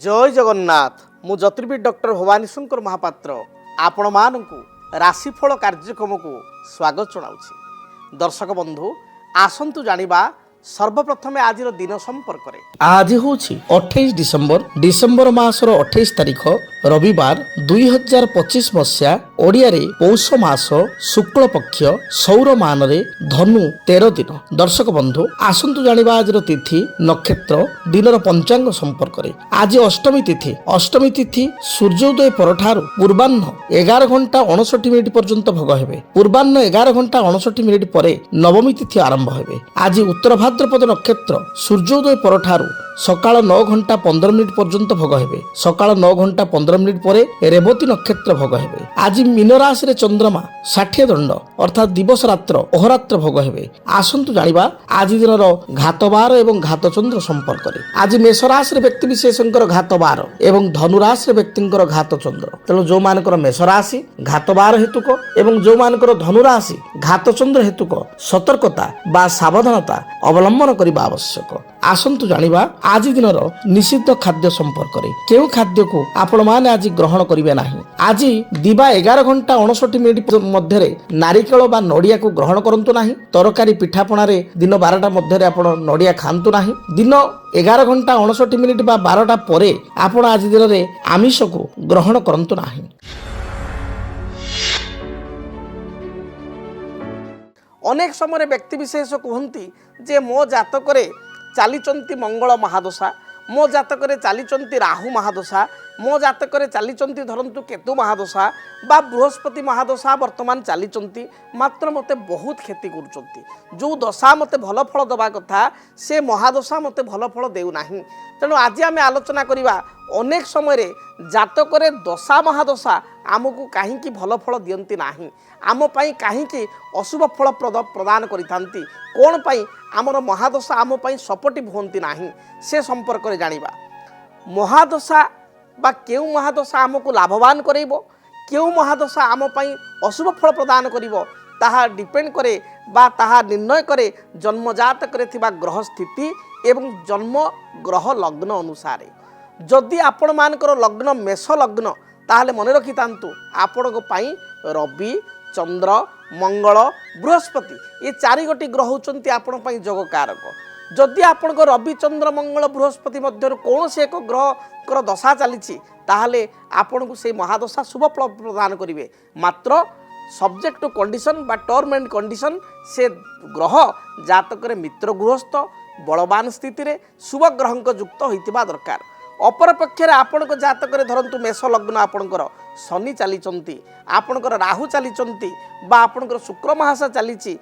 जय जगन्नाथ मु ज्योतिर्विद डॉक्टर भवानी शंकर महापात्र आपण मानकु राशिफल कार्यक्रम को स्वागत जनाऊँ। दर्शक बंधु आसंतु जानिबा सर्वप्रथमे आज दिन संपर्क रे आज हूँ 28 डिसेम्बर मासर 28 तारिख रविवार 2025 मसीहा ओडिया रे पौष मास शुक्ल पक्ष सौर मान रे धनु 13 दिन। दर्शक बंधु आसंतु जानिबा आज तिथि नक्षत्र दिनर पंचांग संपर्क रे। आज अष्टमी तिथि सूर्योदय परठारु पूर्वाह्न 11 घंटा 59 मिनिट पर्यंत भोग हेबे। पूर्वाह्न 11 घंटा 59 मिनिट परे नवमी तिथि आरंभ हेबे। आज उत्तर भाद्रपद नक्षत्र सूर्योदय परठारु सकाळ 9 घंटा 15 मिनिट पर्यंत भोग हेबे। सकाळ 9 घंटा 15 मिनिट परे रेवती नक्षत्र भोग हेबे। आज मीन राशि रे चंद्रमा 60 दंड अर्थात दिवस रात्र अहोरात्र भोग हेबे। आसंतु जानिबा आज दिनर घात बार एवं घात चंद्र संपर्क रे। आज मेष राशि रे व्यक्ति विशेषकर घात बार एवं धनु राशि रे व्यक्तिंकर घात चंद्र। तेणु जो मानकर मेष राशि घात बार हेतुक एवं जो मानकर धनु राशि घात चंद्र हेतुक सतर्कता बा सावधानता अवलंबन करबा आवश्यक। आसंतु जानिबा आज दिनर निषिद्ध खाद्य संपर्क रे। केउ खाद्य को आपण माने आज ग्रहण करिवे नाही। आज दिबा 11 घंटा 59 मिनिट मध्य रे नारिकेल बा नडिया को ग्रहण करंतु नाही। तरकारी पिठापणा रे दिन 12टा मध्य रे आपण नडिया खांतु नाही। दिन 11 घंटा 59 मिनिट बा 12टा परे आपण आज दिन रे आमिष को ग्रहण करंतु नाही। अनेक समय व्यक्ति विशेष कहती जे मो जातक रे चलीचंती मंगल महादशा, मो जातक चलीचंती राहु महादशा, मो जातक चलीचंती धरंतु केतु महादशा बा बृहस्पति महादशा वर्तमान चलीचंती मात्र मते बहुत क्षति करुचंती। जो दशा मते भल फल दबा कथा से महादशा मते भल फल देउ नाही। तेणु आज आम आलोचना करिबा अनेक समय रे जातक रे दशा महादशा आमको कहीं भल फल दियंती नाही, आम पाई कहीं अशुभ फल प्रदान करिथांती, कोन पाई आमर महादशा आम पाई सपोर्टिव होंती नाही से संपर्क रे जानिबा। महादशा बा केउ महादशा आमको लाभवान करेइबो, केउ महादशा आम पाई अशुभ फल प्रदान करिवो ताहा डिपेंड करे बा ताहा निर्णय करे जन्मजात करे थिबा ग्रह स्थिति एवं जन्म ग्रह लग्न अनुसार। जदि आपण मानकर लग्न मेष लग्न ताहले मन रखि तांतु आपण को पाई रवि चंद्र मंगल बृहस्पति ये 4 गोटी ग्रह होचंती आपण पाई जोग कारक। जदि आपण को रवि चंद्र मंगल बृहस्पति मध्य कौन से एक ग्रह कर दशा चली ताहले आपण को से महादशा शुभ फल प्रदान करिवे, मात्र सब्जेक्ट टू कंडीशन बा टर्म एंड कंडीशन से ग्रह जातक रे मित्र गृहस्थ बलवान स्थिति रे शुभ ग्रहंक युक्त होइतिबा दरकार। अपर पक्षरे आपण को जातक रे धरंतु मेष लग्न आपणकर शनि चलीचंती, आपणकर राहु चलीचंती बा आपणकर शुक्र महादशा चलीची,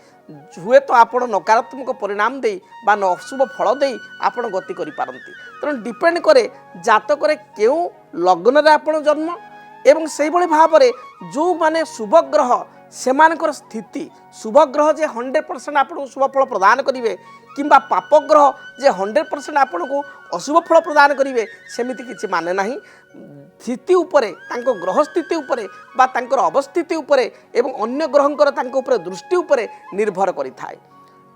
हुए तो आपण नकारात्मक परिणाम दे बा अशुभ फल दे आपण गति करि पारंती। तेणु डिपेंड करे जातक रे केउ लग्न रे आपण जन्म एवं से भली भाव रे जो माने शुभ ग्रह सेमानकर स्थिति शुभ ग्रह जे 100% आपको शुभ फल प्रदान करेंगे किंबा पाप ग्रह जे 100% आपको अशुभ फल प्रदान करेंगे सेमिति किछि माने नाही। स्थिति उपरे तांको ग्रह स्थिति उपरे बा तांकर अवस्थिति उपरे एवं अन्य ग्रहंकर तांको उपरे दृष्टि उपरे निर्भर करि थाए।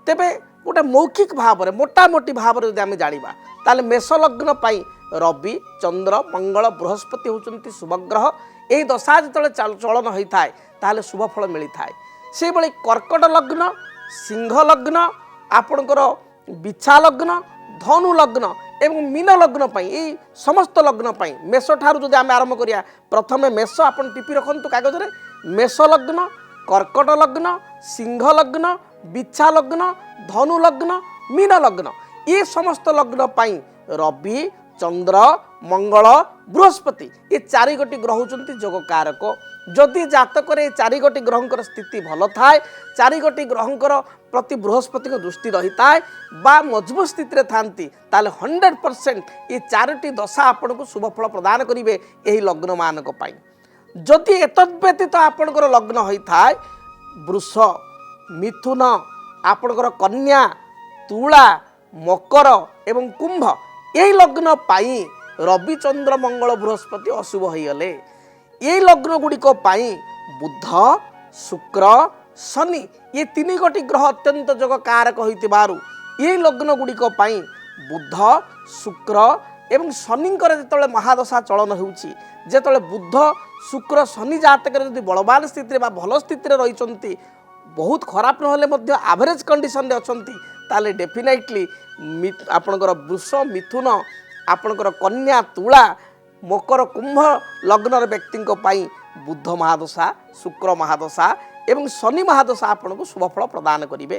तेबे गोटे मौखिक भाव में मोटामोटी भाव में आम जाना ताले मेष लग्न पाई रवि चंद्र मंगल बृहस्पति होचंती शुभ ग्रह। यही दशा जो चलन होता है ताहले शुभ फल मिली थाए। से भली कर्कट लग्न सिंह लग्न आपणकर बिछा लग्न धनु लग्न एवं मीन लग्न पाई यही समस्त लग्न पाई मेष ठारू जो आम आरंभ करिया प्रथमे मेष आपन टिपी रखंतु कागज रे। मेष लग्न कर्कट लग्न सिंह लग्न बिछा लग्न धनु लग्न मीन लग्न ये समस्त लग्न पाई रवि चंद्र मंगल बृहस्पति ये 4 गोटी ग्रह होचंती जोग कारक। जदि जातक रे 4 गोटी ग्रहंकर स्थिति भल थाए 4 गोटी ग्रहंकर प्रति बृहस्पति को दृष्टि रही थाए बा मजबूत स्थिति रे थांती ताले 100% ये 4टी दशा आपण को शुभ फल प्रदान करिवे एही लग्न मानक पाई। जदि एतद व्यतीत आपणकर लग्न होई थाए वृष मिथुन आपणकर कन्या तुला मकर एवं कुंभ यही लग्न पाई रवि चंद्र मंगल बृहस्पति अशुभ होइगले। यही लग्न गुड़िक पाई बुध शुक्र शनि ये 3 गोटी ग्रह अत्यंत जोग कारक होइतिबारु यही लग्न गुड़िक पाई बुध शुक्र ଏବଂ ଶନିଙ୍କର ଯେତେବେଳେ ମହାଦଶା ଚଳନ ହେଉଛି, ଯେତେବେଳେ ବୁଧ ଶୁକ୍ର ଶନି ଜାତକରେ ଯଦି ବଳବାନ ସ୍ଥିତିରେ ବା ଭଲ ସ୍ଥିତିରେ ରହିଛନ୍ତି, ବହୁତ ଖରାପ ନହେଲେ ମଧ୍ୟ ଆଭରେଜ କଣ୍ଡିସନରେ ଅଛନ୍ତି, ତାହେଲେ ଡେଫିନେଟଲି ଆପଣଙ୍କର ବୃଷ ମିଥୁନ, ଆପଣଙ୍କର କନ୍ୟା ତୁଳା, ମକର କୁମ୍ଭ ଲଗ୍ନର ବ୍ୟକ୍ତିଙ୍କ ପାଇଁ ବୁଧ ମହାଦଶା, ଶୁକ୍ର ମହାଦଶା ଏବଂ ଶନି ମହାଦଶା ଆପଣଙ୍କୁ ଶୁଭଫଳ ପ୍ରଦାନ କରିବେ।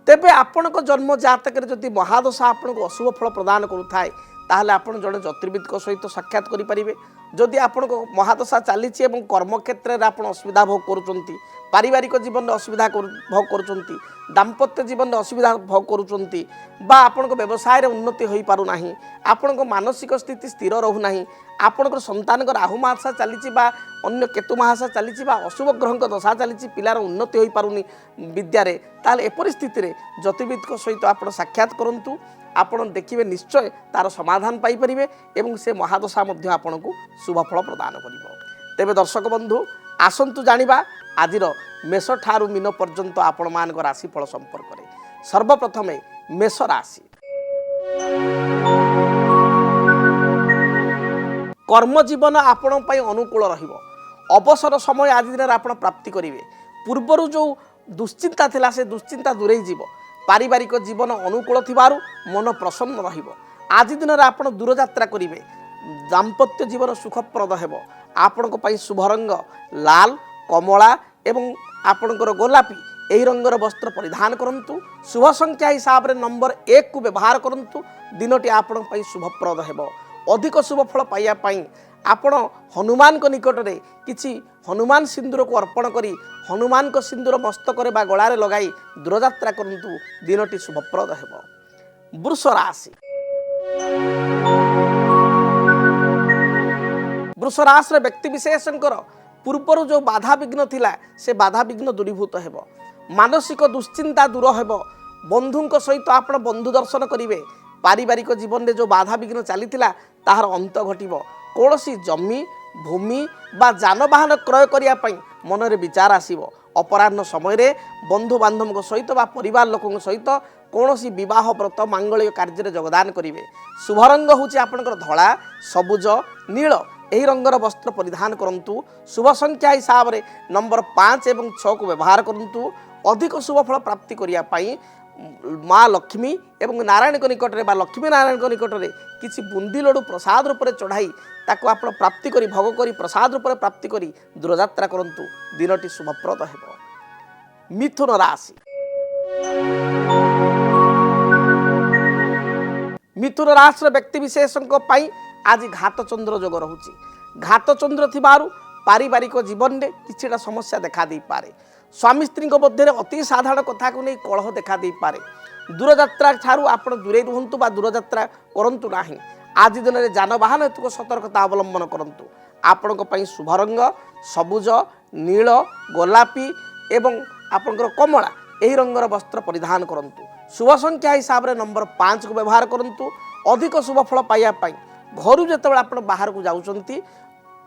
ତେବେ ଆପଣଙ୍କ ଜନ୍ମ ଜାତକରେ ଯଦି ମହାଦଶା ଆପଣଙ୍କୁ ଅଶୁଭ ଫଳ ପ୍ରଦାନ କରୁଥାଏ, ତାହେଲେ ଆପଣ ଜଣେ ଜ୍ୟୋତିର୍ବିଦଙ୍କ ସହିତ ସାକ୍ଷାତ କରିପାରିବେ। ଯଦି ଆପଣଙ୍କ ମହାଦଶା ଚାଲିଛି ଏବଂ କର୍ମକ୍ଷେତ୍ରରେ ଆପଣ ଅସୁବିଧା ଭୋଗ କରୁଛନ୍ତି, ପାରିବାରିକ ଜୀବନରେ ଅସୁବିଧା ଭୋଗ କରୁଛନ୍ତି, ଦାମ୍ପତ୍ୟ ଜୀବନରେ ଅସୁବିଧା ଭୋଗ କରୁଛନ୍ତି, ବା ଆପଣଙ୍କ ବ୍ୟବସାୟରେ ଉନ୍ନତି ହୋଇପାରୁନାହିଁ, ଆପଣଙ୍କ ମାନସିକ ସ୍ଥିତି ସ୍ଥିର ରହୁନାହିଁ, ଆପଣଙ୍କର ସନ୍ତାନଙ୍କ ରାହୁ ମାସା ଚାଲିଛି ବା ଅନ୍ୟ କେତୁ ମାସା ଚାଲିଛି ବା ଅଶୁଭ ଗ୍ରହଙ୍କ ଦଶା ଚାଲିଛି, ପିଲାର ଉନ୍ନତି ହୋଇପାରୁନି ବିଦ୍ୟାରେ, ତାହେଲେ ଏପରି ସ୍ଥିତିରେ ଜ୍ୟୋତିର୍ବିଦଙ୍କ ସହିତ ଆପଣ ସାକ୍ଷାତ କରନ୍ତୁ। ଆପଣ ଦେଖିବେ ନିଶ୍ଚୟ ତାର ସମାଧାନ ପାଇପାରିବେ ଏବଂ ସେ ମହାଦଶା ମଧ୍ୟ ଆପଣଙ୍କୁ ଶୁଭଫଳ ପ୍ରଦାନ କରିବ। ତେବେ ଦର୍ଶକ ବନ୍ଧୁ, ଆସନ୍ତୁ ଜାଣିବା ଆଜିର ମେଷ ଠାରୁ ମୀନ ପର୍ଯ୍ୟନ୍ତ ଆପଣମାନଙ୍କ ରାଶିଫଳ ସମ୍ପର୍କରେ। ସର୍ବପ୍ରଥମେ ମେଷ ରାଶି। କର୍ମଜୀବନ ଆପଣଙ୍କ ପାଇଁ ଅନୁକୂଳ ରହିବ। ଅବସର ସମୟ ଆଜି ଦିନରେ ଆପଣ ପ୍ରାପ୍ତି କରିବେ। ପୂର୍ବରୁ ଯେଉଁ ଦୁଶ୍ଚିନ୍ତା ଥିଲା ସେ ଦୁଶ୍ଚିନ୍ତା ଦୂରେଇ ଯିବ। ପାରିବାରିକ ଜୀବନ ଅନୁକୂଳ ଥିବାରୁ ମନ ପ୍ରସନ୍ନ ରହିବ। ଆଜି ଦିନରେ ଆପଣ ଦୂରଯାତ୍ରା କରିବେ। ଦାମ୍ପତ୍ୟ ଜୀବନ ସୁଖପ୍ରଦ ହେବ। ଆପଣଙ୍କ ପାଇଁ ଶୁଭ ରଙ୍ଗ ଲାଲ, କମଳା ଏବଂ ଆପଣଙ୍କର ଗୋଲାପୀ ଏହି ରଙ୍ଗର ବସ୍ତ୍ର ପରିଧାନ କରନ୍ତୁ। ଶୁଭ ସଂଖ୍ୟା ହିସାବରେ ନମ୍ବର 1କୁ ବ୍ୟବହାର କରନ୍ତୁ। ଦିନଟି ଆପଣଙ୍କ ପାଇଁ ଶୁଭପ୍ରଦ ହେବ। ଅଧିକ ଶୁଭ ଫଳ ପାଇବା ପାଇଁ ଆପଣ ହନୁମାନଙ୍କ ନିକଟରେ କିଛି ହନୁମାନ ସିନ୍ଦୁରକୁ ଅର୍ପଣ କରି ହନୁମାନଙ୍କ ସିନ୍ଦୁର ମସ୍ତକରେ ବା ଗଳାରେ ଲଗାଇ ଦୂରଯାତ୍ରା କରନ୍ତୁ। ଦିନଟି ଶୁଭପ୍ରଦ ହେବ। ବୃଷ ରାଶି। ବୃଷ ରାଶିର ବ୍ୟକ୍ତିବିଶେଷଙ୍କର ପୂର୍ବରୁ ଯେଉଁ ବାଧାବିଘ୍ନ ଥିଲା ସେ ବାଧାବିଘ୍ନ ଦୂରୀଭୂତ ହେବ। ମାନସିକ ଦୁଶ୍ଚିନ୍ତା ଦୂର ହେବ। ବନ୍ଧୁଙ୍କ ସହିତ ଆପଣ ବନ୍ଧୁ ଦର୍ଶନ କରିବେ। ପାରିବାରିକ ଜୀବନରେ ଯେଉଁ ବାଧାବିଘ୍ନ ଚାଲିଥିଲା ତାହାର ଅନ୍ତ ଘଟିବ। କୌଣସି ଜମି, ଭୂମି ବା ଯାନବାହନ କ୍ରୟ କରିବା ପାଇଁ ମନରେ ବିଚାର ଆସିବ। ଅପରାହ୍ନ ସମୟରେ ବନ୍ଧୁବାନ୍ଧବଙ୍କ ସହିତ ବା ପରିବାର ଲୋକଙ୍କ ସହିତ କୌଣସି ବିବାହ ବ୍ରତ ମାଙ୍ଗଳିକ କାର୍ଯ୍ୟରେ ଯୋଗଦାନ କରିବେ। ଶୁଭ ରଙ୍ଗ ହେଉଛି ଆପଣଙ୍କର ଧଳା, ସବୁଜ, ନୀଳ ଏହି ରଙ୍ଗର ବସ୍ତ୍ର ପରିଧାନ କରନ୍ତୁ। ଶୁଭ ସଂଖ୍ୟା ହିସାବରେ ନମ୍ବର 5 ଏବଂ 6କୁ ବ୍ୟବହାର କରନ୍ତୁ। ଅଧିକ ଶୁଭ ଫଳ ପ୍ରାପ୍ତି କରିବା ପାଇଁ ମା ଲକ୍ଷ୍ମୀ ଏବଂ ନାରାୟଣଙ୍କ ନିକଟରେ ବା ଲକ୍ଷ୍ମୀ ନାରାୟଣଙ୍କ ନିକଟରେ କିଛି ବୁନ୍ଦି ଲଡ଼ୁ ପ୍ରସାଦ ରୂପରେ ଚଢ଼ାଇ ତାକୁ ଆପଣ ପ୍ରାପ୍ତି କରି ଭୋଗ କରି ପ୍ରସାଦ ରୂପରେ ପ୍ରାପ୍ତି କରି ଦୂରଯାତ୍ରା କରନ୍ତୁ। ଦିନଟି ଶୁଭପ୍ରଦ ହେବ। ମିଥୁନ ରାଶି। ମିଥୁନ ରାଶିର ବ୍ୟକ୍ତିବିଶେଷଙ୍କ ପାଇଁ ଆଜି ଘାତଚନ୍ଦ୍ର ଯୋଗ ରହୁଛି। ଘାତଚନ୍ଦ୍ର ଥିବାରୁ ପାରିବାରିକ ଜୀବନରେ କିଛିଟା ସମସ୍ୟା ଦେଖା ଦେଇପାରେ। ସ୍ୱାମୀ ସ୍ତ୍ରୀଙ୍କ ମଧ୍ୟରେ ଅତି ସାଧାରଣ କଥାକୁ ନେଇ କଳହ ଦେଖା ଦେଇପାରେ। ଦୂରଯାତ୍ରା ଠାରୁ ଆପଣ ଦୂରେଇ ରୁହନ୍ତୁ ବା ଦୂରଯାତ୍ରା କରନ୍ତୁ ନାହିଁ। ଆଜି ଦିନରେ ଯାନବାହନ ହେତୁ ସତର୍କତା ଅବଲମ୍ବନ କରନ୍ତୁ। ଆପଣଙ୍କ ପାଇଁ ଶୁଭ ରଙ୍ଗ ସବୁଜ, ନୀଳ, ଗୋଲାପୀ ଏବଂ ଆପଣଙ୍କର କମଳା ଏହି ରଙ୍ଗର ବସ୍ତ୍ର ପରିଧାନ କରନ୍ତୁ। ଶୁଭ ସଂଖ୍ୟା ହିସାବରେ ନମ୍ବର 5କୁ ବ୍ୟବହାର କରନ୍ତୁ। ଅଧିକ ଶୁଭ ଫଳ ପାଇବା ପାଇଁ ଘରୁ ଯେତେବେଳେ ଆପଣ ବାହାରକୁ ଯାଉଛନ୍ତି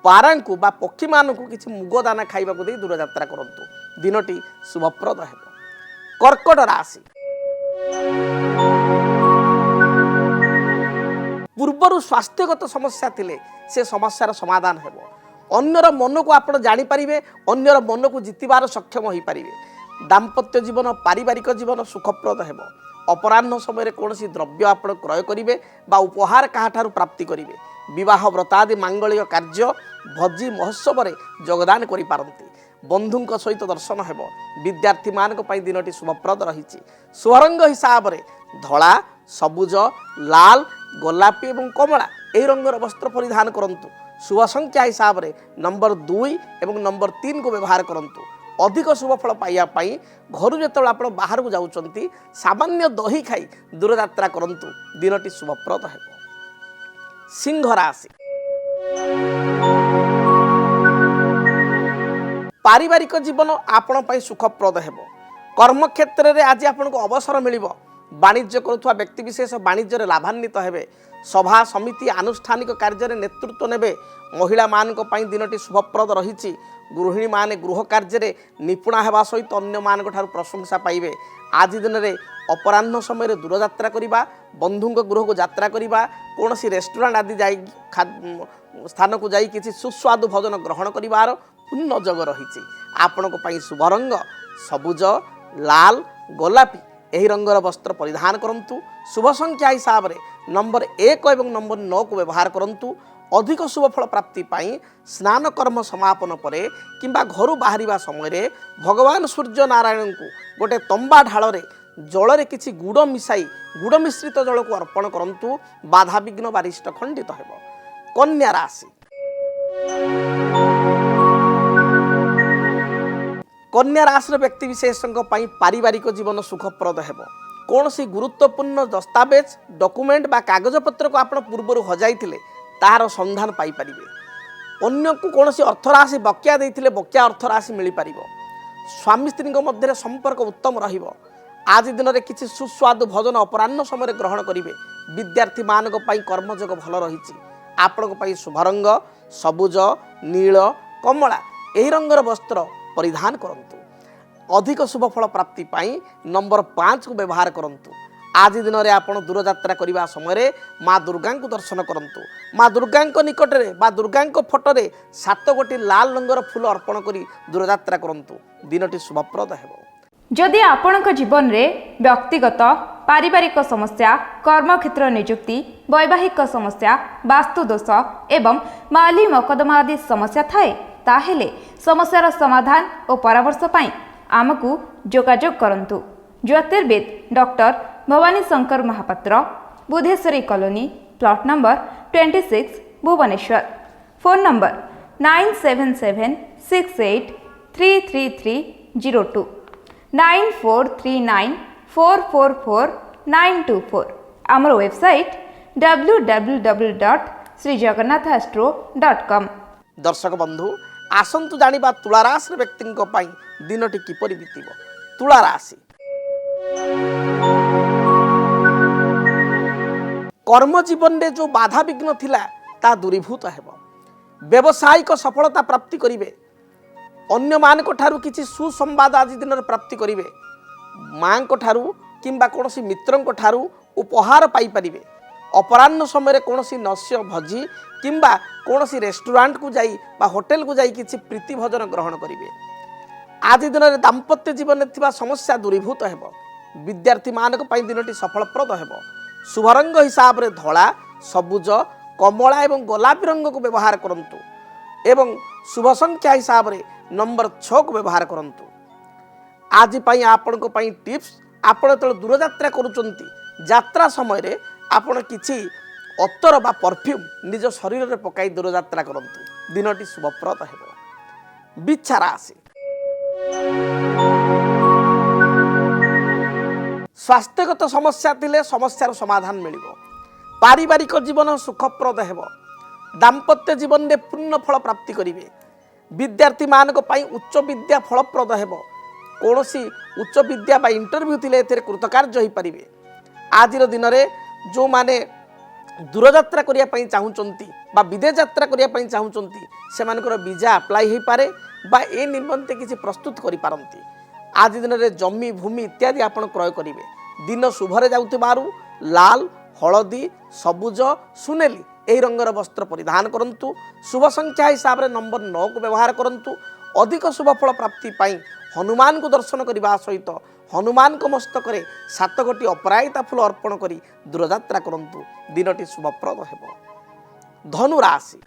ପାରାଙ୍କୁ ବା ପକ୍ଷୀମାନଙ୍କୁ କିଛି ମୁଗ ଦାନା ଖାଇବାକୁ ଦେଇ ଦୂରଯାତ୍ରା କରନ୍ତୁ। ଦିନଟି ଶୁଭପ୍ରଦ ହେବ। କର୍କଟ ରାଶି। ପୂର୍ବରୁ ସ୍ୱାସ୍ଥ୍ୟଗତ ସମସ୍ୟା ଥିଲେ ସେ ସମସ୍ୟାର ସମାଧାନ ହେବ। ଅନ୍ୟର ମନକୁ ଆପଣ ଜାଣିପାରିବେ, ଅନ୍ୟର ମନକୁ ଜିତିବାର ସକ୍ଷମ ହୋଇପାରିବେ। ଦାମ୍ପତ୍ୟ ଜୀବନ, ପାରିବାରିକ ଜୀବନ ସୁଖପ୍ରଦ ହେବ। ଅପରାହ୍ନ ସମୟରେ କୌଣସି ଦ୍ରବ୍ୟ ଆପଣ କ୍ରୟ କରିବେ ବା ଉପହାର କାହାଠାରୁ ପ୍ରାପ୍ତି କରିବେ। ବିବାହ ବ୍ରତାଦି ମାଙ୍ଗଳିକ କାର୍ଯ୍ୟ, ଭୋଜି ମହୋତ୍ସବରେ ଯୋଗଦାନ କରିପାରନ୍ତି। ବନ୍ଧୁଙ୍କ ସହିତ ଦର୍ଶନ ହେବ। ବିଦ୍ୟାର୍ଥୀମାନଙ୍କ ପାଇଁ ଦିନଟି ଶୁଭପ୍ରଦ ରହିଛି। ଶୁଭରଙ୍ଗ ହିସାବରେ ଧଳା, ସବୁଜ, ଲାଲ, ଗୋଲାପୀ ଏବଂ କମଳା ଏହି ରଙ୍ଗର ବସ୍ତ୍ର ପରିଧାନ କରନ୍ତୁ। ଶୁଭ ସଂଖ୍ୟା ହିସାବରେ ନମ୍ବର 2 ଏବଂ ନମ୍ବର 3କୁ ବ୍ୟବହାର କରନ୍ତୁ। ଅଧିକ ଶୁଭ ଫଳ ପାଇବା ପାଇଁ ଘରୁ ଯେତେବେଳେ ଆପଣ ବାହାରକୁ ଯାଉଛନ୍ତି ସାମାନ୍ୟ ଦହି ଖାଇ ଦୂରଯାତ୍ରା କରନ୍ତୁ। ଦିନଟି ଶୁଭପ୍ରଦ ହେବ। ସିଂହ ରାଶି। ପାରିବାରିକ ଜୀବନ ଆପଣ ପାଇଁ ସୁଖପ୍ରଦ ହେବ। କର୍ମକ୍ଷେତ୍ରରେ ଆଜି ଆପଣଙ୍କୁ ଅବସର ମିଳିବ। ବାଣିଜ୍ୟ କରୁଥିବା ବ୍ୟକ୍ତିବିଶେଷ ବାଣିଜ୍ୟରେ ଲାଭାନ୍ୱିତ ହେବେ। ସଭା ସମିତି ଆନୁଷ୍ଠାନିକ କାର୍ଯ୍ୟରେ ନେତୃତ୍ୱ ନେବେ। ମହିଳାମାନଙ୍କ ପାଇଁ ଦିନଟି ଶୁଭପ୍ରଦ ରହିଛି। ଗୃହିଣୀମାନେ ଗୃହ କାର୍ଯ୍ୟରେ ନିପୁଣା ହେବା ସହିତ ଅନ୍ୟମାନଙ୍କ ଠାରୁ ପ୍ରଶଂସା ପାଇବେ। ଆଜି ଦିନରେ अपराह्न समय दूरयात्रा करवा बंधु गृह को यात्रा करवा कौन रेस्टोरेंट आदि जा स्थान को जाई किसी सुस्वादु भोजन ग्रहण करार पूर्ण जग रही। आपण शुभ रंग सबुज लाल गोलापी यही रंगर वस्त्र परिधान करंतु। शुभ संख्या हिसाब से नंबर 1 और नंबर 9 को व्यवहार करंतु। अधिक शुभ फल प्राप्ति पाई स्नान कर्म समापन परे किंबा घर बाहर समय भगवान सूर्य नारायण को गोटे तंबा ढाल जल किसी गुड़ मिसाई गुड़ मिश्रित जल को अर्पण करंतु। बाधा विघ्न बारिष्ट खंडित हेब। कन्या राशि कन्या राशि व्यक्ति विशेषों पारिवारिक जीवन सुखप्रद हेब। कौन सी गुरुत्वपूर्ण दस्तावेज डॉक्यूमेंट बा कागजपत्र को आप पूर्व हजाई तार संधान पाइपर। अन्य को कौन सी अर्थराशि बकिया देते बकिया अर्थराशि मिल पार। स्वामी स्त्री मध्य संपर्क उत्तम रहिब। आज दिन में किसी सुस्वादु भोजन अपराह्न समय ग्रहण करेंगे। विद्यार्थी मानक कर्मजोग भल रही। आपण शुभ रंग सबुज नील कमला यही रंगर वस्त्र परिधान करंतु। अधिक शुभ फल प्राप्ति पाई नंबर 5 को व्यवहार करंतु। आज दिन में आप दूरयात्रा करने समय माँ दुर्गा को दर्शन करंतु। माँ दुर्गा निकट में बा दुर्गा फोटो 7 गोटी लाल रंगर फूल अर्पण करी दूरयात्रा करंतु। दिनटी शुभप्रद हेब। जदि आपणक जीवन में व्यक्तिगत पारिवारिक समस्या कर्मक्षेत्र नियुक्ति वैवाहिक समस्या वास्तु दोष एवं माली मकदमा आदि समस्या थाए ताहेले समस्यार समाधान और परामर्श पाई आमको जोगाजोग करंतु। ज्योतिर्विद doctor Bhawani Shankar Mahapatra Budheshwari colony plot number 26 Bhubaneswar. Phone number 9776833302 9439444924। आमर वेबसाइट www.srijagannathastro.com। दर्शक बंधु आसंतु जानिबा तुला राशि व्यक्ति दिनटी किपरि बीतिब। तुला राशि कर्म जीवन में जो बाधा विघ्न थिला ता दूरीभूत हेब। व्यावसायिक सफलता प्राप्ति करिवे। अन्य मान को ठारू किसी सुसंवाद आज दिन में प्राप्ति करिवे। माँ को ठारू किंबा कौनसी मित्रों को ठारू उपहार पाई परिवे। अपराह्न समय कौन नस्य भोजी किंबा कौनसी रेस्टोरेंट को जाई बा होटेल को जाई किसी प्रीति भोजन ग्रहण करिवे। आज दिन में दाम्पत्य जीवन में थिबा समस्या दूरीभूत हेब। विद्यार्थी मानक पई दिनटी सफलप्रद हेब। शुभ रंग हिसाब से धला सबुज कमला एवं गोलापी रंग को व्यवहार करंतु एवं शुभ संख्या हिसाब से नंबर 6 को व्यवहार करंतु। आज पई आपण को पई टिप्स आपण तो दूरयात्रा करूचंती यात्रा समय रे आपण किछि अत्तर बा परफ्यूम निज शरीर रे पकाई दूरयात्रा करंतु। दिनटी शुभप्रद हेब। बिच्छा राशि स्वास्थ्यगत समस्या थिले समस्यार समाधान मिलिबो। पारिवारिक जीवन सुखप्रद हेब। दाम्पत्य जीवन में पूर्ण फल प्राप्ति करिवे। विद्यार्थी मानक पई उच्च विद्या फलप्रद हेब। कौनसी उच्च विद्या बा इंटरव्यू थिले एथिरे कृतकार्य होई परिवे। आज दिन में जो माने दूरयात्रा करिया पई चाहुचंती बा विदेश यात्रा करिया पई चाहुचंती सेमानकर वीजा अप्लाई होई पारे बा ए निमंते किसी प्रस्तुत करि पारंती। आज दिन में जमी भूमि इत्यादि आपण क्रय करिवे। दिन शुभरे जाउथिबारु लाल हलदी सबुज सुनेली यही रंगर वस्त्र परिधान करंतु। शुभ संख्या हिसाब से नंबर 9 को व्यवहार करंतु। अधिक शुभ फल प्राप्ति पाई हनुमान को दर्शन करने सहित हनुमान को मस्तक 7 गोटी अपराजिता फूल अर्पण करी दूरयात्रा करंतु। दिनटी शुभप्रद हेब। धनु राशि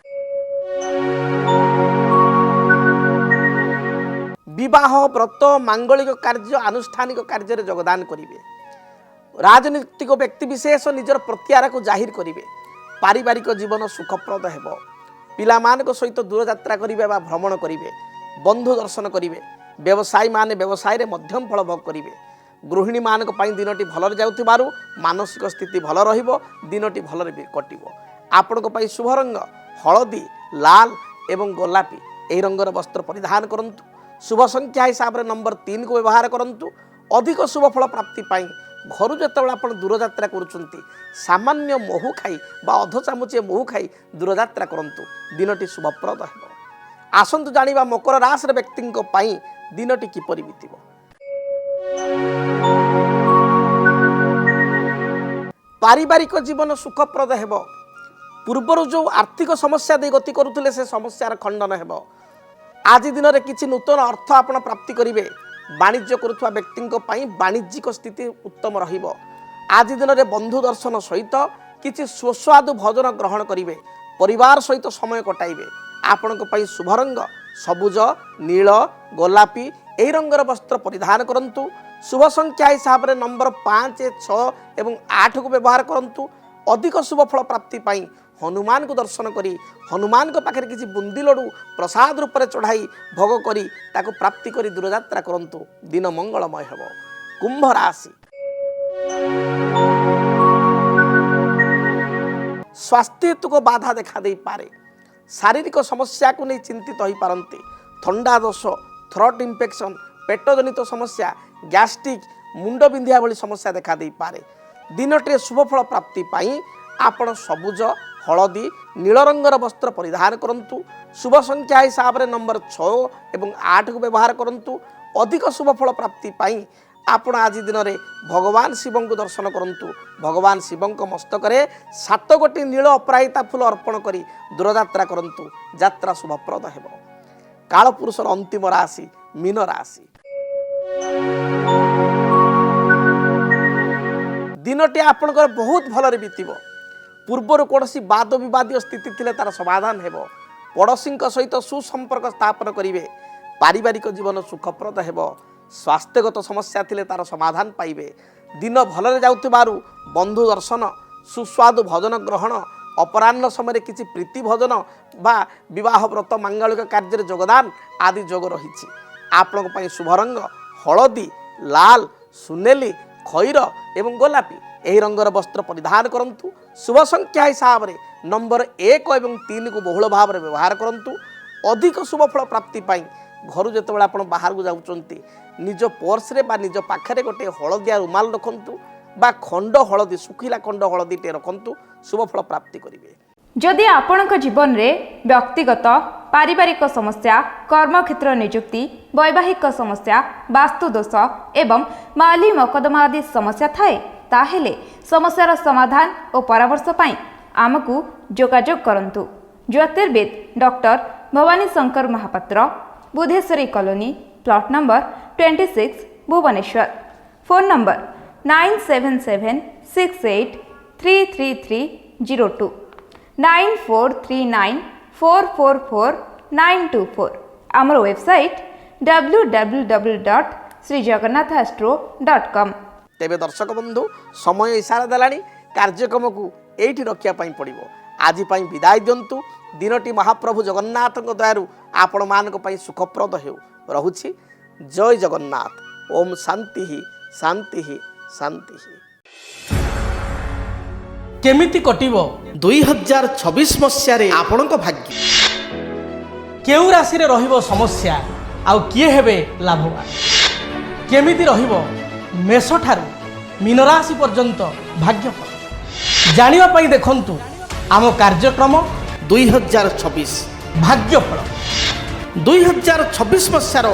विवाह व्रत मांगलिक कार्य आनुष्ठानिक कार्य योगदान करिवे। राजनीतिक व्यक्ति विशेष निजर प्रत्यारा को जाहिर करिवे। पारिवारिक जीवन सुखप्रद हेब। पिला मानक सहित दूरयात्रा करिवे बा भ्रमण करिवे। बंधु दर्शन करिवे। व्यवसायी माने व्यवसाय रे मध्यम फल भोग करिवे। गृहिणी मानक पई दिनटी भलरे जाउथिबारु मानसिक स्थिति भल रहिबो। दिनटी भलरे कटिबो। आपणक पई शुभ रंग हलदी लाल एवं गोलापी एही रंगर वस्त्र परिधान करंतु। शुभ संख्या हिसाब से नंबर 3 को व्यवहार करंतु। अधिक शुभ फल प्राप्ति पाई घर जो आप दूरयात्रा करुँच सामान्य महू खाई बा अध चामुचे महू खाई दूरयात्रा करंतु। दिनटी शुभप्रद हेब। आसंतु जानिबा मकर राशि व्यक्ति दिनटी किपरि बीतिब। पारिवारिक जीवन सुखप्रद हेब पूर्वर जो आर्थिक समस्या दे गति करुले से समस्यार खंडन हेब आज दिन में किसी नूतन अर्थ आपण प्राप्ति करेंगे वाणिज्य करुवा व्यक्ति वाणिज्यिक स्थिति उत्तम रहिबो आज दिन में बंधु दर्शन सहित किसी सुस्वादु भोजन ग्रहण करेंगे परिवार सहित समय कटाइबे आपण शुभ रंग सबुज नील गोलापी यही रंगर वस्त्र परिधान करंतु शुभ संख्या हिसाब से नंबर 5, 6 एवं 8 को व्यवहार करंतु अधिक शुभ फल प्राप्ति पाई हनुमान को दर्शन करी हनुमान को पाखे किसी बुंदी लडू प्रसाद रूप में चढ़ाई भोग करी ताको प्राप्ति करी दूरयात्रा करंतु दिन मंगलमय हेब। कुंभ राशि स्वास्थ्य हेतु को बाधा देखा दे पारे शारीरिक समस्या को नहीं चिंतित हो पारती थंडा दोष थ्रोट इन्फेक्शन पेट जनित समस्या गैस्ट्रिक मुंड बिंधिया भली समस्या देखा दे पारे दिनटे शुभफल प्राप्ति पाई आपण सबुज हलदी नील रंगर वस्त्र परिधान करंतु शुभ संख्या हिसाब से नंबर 6 एवं 8 को व्यवहार करंतु अधिक शुभफल प्राप्ति पाई आपण आज दिन में भगवान शिव को दर्शन करंतु भगवान शिव मस्तक 7 गोटी नील अपराजिता फूल अर्पण करी दूरयात्रा करंतु यात्रा शुभप्रद हेब। कालपुरुषर अंतिम राशि मीन राशि दिनटी आपणकर बहुत भलरे बीतब पूर्वर कौन वाद विवाद स्थिति थिले तार समाधान हेब पड़ोशी सहित सुसंपर्क स्थापन करेंगे पारिवारिक जीवन सुखप्रद हेब स्वास्थ्यगत समस्या थिले तार समाधान पाइबे दिन भलरे जाउथिबारु बंधु दर्शन सुस्वादु भोजन ग्रहण अपराह्न समय किसी प्रीति भोजन बा विवाह व्रत मांगलिक कार्य योगदान आदि जोग रही आपण शुभ रंग हलदी लाल सुनेली खैर एवं गोलापी यही रंगर वस्त्र परिधान करंतु शुभ संख्या हिसाब से नंबर 1 एवं 3 को बहुल भाव में व्यवहार करंतु अधिक शुभ फल प्राप्ति पाई घर जितेबाला आप बाहर को जाउचंती निज पर्स रे बा निज पाखरे गोटे हलदिया रुमाल रखंतु बा खंड हलदी सुखिला खंड हलदी टे रखंतु शुभ फल प्राप्ति करिवे। जदि आपणक जीवन रे व्यक्तिगत पारिवारिक समस्या कर्मक्षेत्र नियुक्ति वैवाहिक समस्या वास्तु दोष एवं माली मकदमा आदि समस्या थाए ताहेले समस्यार समाधान और परामर्श पाई आमकु जोगाजोग करंतु। ज्योतिर्विद doctor Bhawani Shankar Mahapatra Budheshwari colony plot number 26 Bhubaneswar phone number 9776833302 9439444924 आमर वेबसाइट www.srijagannathastro.com। तेबे दर्शक बंधु समय इशारा देलानी कार्यक्रम को एठी रखिया पाई पड़िबो आज पाई विदाय दियंतु दिनटी महाप्रभु जगन्नाथ दयारु आपण मानक पाई सुखप्रद हेउ रहुछि। जय जगन्नाथ। ओम शांति शांति शांति। केमिति कटिबो 2026 मसियारे आपणक भाग्य केउ राशि रे रहिबो समस्या आउ किए हेबे लाभवान केमिति रहिबो मेष ठारू मीन राशि पर्यंत भाग्यफल जानिबा पई देखंतु आम कार्यक्रम 2026 भाग्यफल 2026 मसियार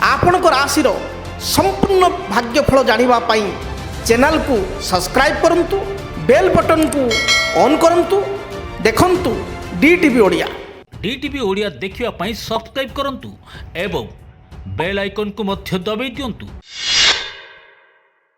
आपणक राशि रो संपूर्ण भाग्यफल जानिबा पई चैनल को सब्सक्राइब करंतु बेल बटन को ऑन करंतु देखंतु डीटीवी ओडिया। डीटीवी ओडिया देखिवा पई सब्सक्राइब करंतु एवं बेल आइकन को मध्य दबाई दियंतु।